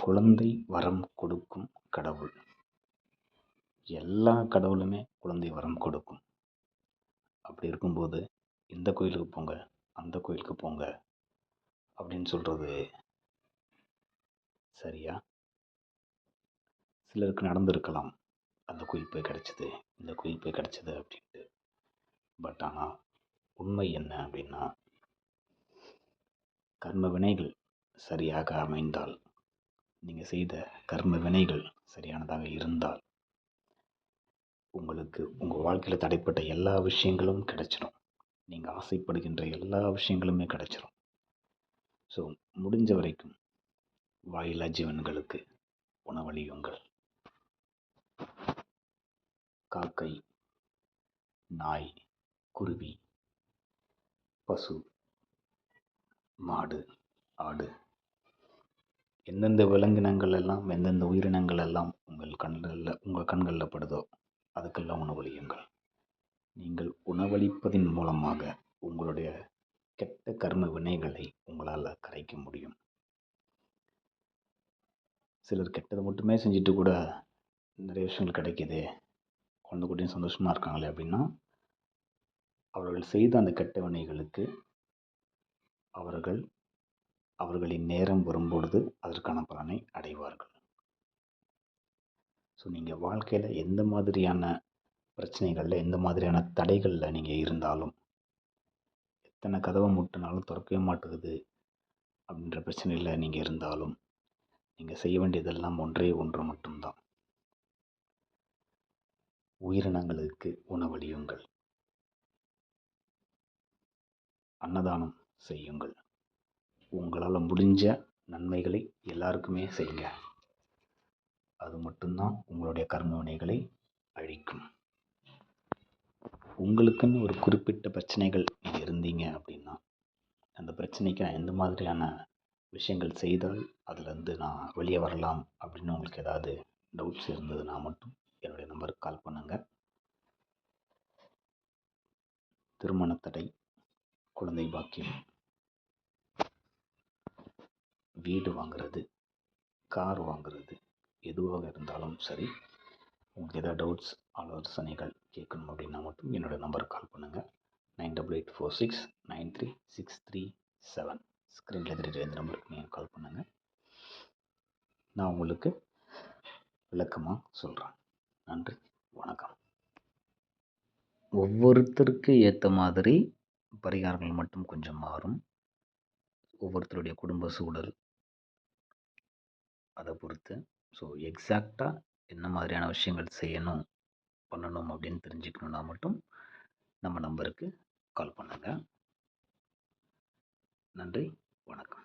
குழந்தை வரம் கொடுக்கும் கடவுள். எல்லா கடவுளுமே குழந்தை வரம் கொடுக்கும். அப்படி இருக்கும்போது இந்த கோயிலுக்கு போங்க, அந்த கோயிலுக்கு போங்க அப்படின்னு சொல்கிறது சரியா? சிலருக்கு நடந்திருக்கலாம், அந்த கோயில் போய் கிடச்சிது, இந்த கோயில் போய் கிடச்சிது அப்படின்ட்டு. பட் ஆனால் உண்மை என்ன அப்படின்னா, கர்ம வினைகள் சரியாக அமைந்தால், நீங்கள் செய்த கர்ம வினைகள் சரியானதாக இருந்தால், உங்களுக்கு உங்கள் வாழ்க்கையில் தடைப்பட்ட எல்லா விஷயங்களும் கிடைச்சிடும். நீங்கள் ஆசைப்படுகின்ற எல்லா விஷயங்களுமே கிடைச்சிடும். ஸோ முடிஞ்ச வரைக்கும் வாயில்லா ஜீவன்களுக்கு உணவளியுங்கள். காக்கை, நாய், குருவி, பசு, மாடு, ஆடு, எந்தெந்த விலங்கினங்கள் எல்லாம், எந்தெந்த உயிரினங்கள் எல்லாம் உங்கள் கண்களில் படுதோ அதுக்கெல்லாம் உணவளியுங்கள். நீங்கள் உணவளிப்பதின் மூலமாக உங்களுடைய கெட்ட கர்ம வினைகளை உங்களால் கரைக்க முடியும். சிலர் கெட்டதை மட்டுமே செஞ்சுட்டு கூட நிறைய விஷயங்கள் கிடைக்கிது, குழந்தை குட்டியும் சந்தோஷமாக இருக்காங்களே அப்படின்னா, அவர்கள் செய்த அந்த கெட்ட வினைகளுக்கு அவர்களின் நேரம் வரும்பொழுது அதற்கான பலனை அடைவார்கள். ஸோ நீங்கள் வாழ்க்கையில் எந்த மாதிரியான பிரச்சனைகளில், எந்த மாதிரியான தடைகளில் நீங்கள் இருந்தாலும், எத்தனை கதவை முட்டினாலும் திறக்கவே மாட்டேங்குது அப்படின்ற பிரச்சனையில் நீங்கள் இருந்தாலும், நீங்கள் செய்ய வேண்டியதெல்லாம் ஒன்றே ஒன்று மட்டும்தான். உயிரினங்களுக்கு உணவளியுங்கள், அன்னதானம் செய்யுங்கள். உங்களால் முடிஞ்ச நன்மைகளை எல்லாருக்குமே செய்யுங்க. அது மட்டும்தான் உங்களுடைய கர்ம வினைகளை அழிக்கும். உங்களுக்குன்னு ஒரு குறிப்பிட்ட பிரச்சனைகள் நீங்கள் இருந்தீங்க அப்படின்னா, அந்த பிரச்சனைக்கு நான் எந்த மாதிரியான விஷயங்கள் செய்தால் அதிலேருந்து நான் வெளியே வரலாம் அப்படின்னு உங்களுக்கு ஏதாவது டவுட்ஸ் இருந்ததுன்னா மட்டும் என்னுடைய நம்பருக்கு கால் பண்ணுங்கள். திருமண தடை, குழந்தை பாக்கியம், வீடு வாங்குறது, கார் வாங்குறது, எதுவாக இருந்தாலும் சரி, உங்களுக்கு ஏதாவது டவுட்ஸ், ஆலோசனைகள் கேட்கணும் அப்படின்னா மட்டும் என்னோடய நம்பருக்கு கால் பண்ணுங்கள். 9884693637. ஸ்க்ரீனில் தெரிகிற இந்த நம்பருக்கு நீங்கள் கால் பண்ணுங்கள். நான் உங்களுக்கு விளக்கமாக சொல்கிறேன். நன்றி, வணக்கம். ஒவ்வொருத்தருக்கு ஏற்ற மாதிரி பரிகாரங்கள் மட்டும் கொஞ்சம் மாறும். ஒவ்வொருத்தருடைய குடும்ப சூழல் அதை பொறுத்து. ஸோ எக்ஸாக்டாக என்ன மாதிரியான விஷயங்கள் பண்ணணும் அப்படின்னு தெரிஞ்சுக்கணுன்னா மட்டும் நம்ம நம்பருக்கு கால் பண்ணுங்கள். நன்றி, வணக்கம்.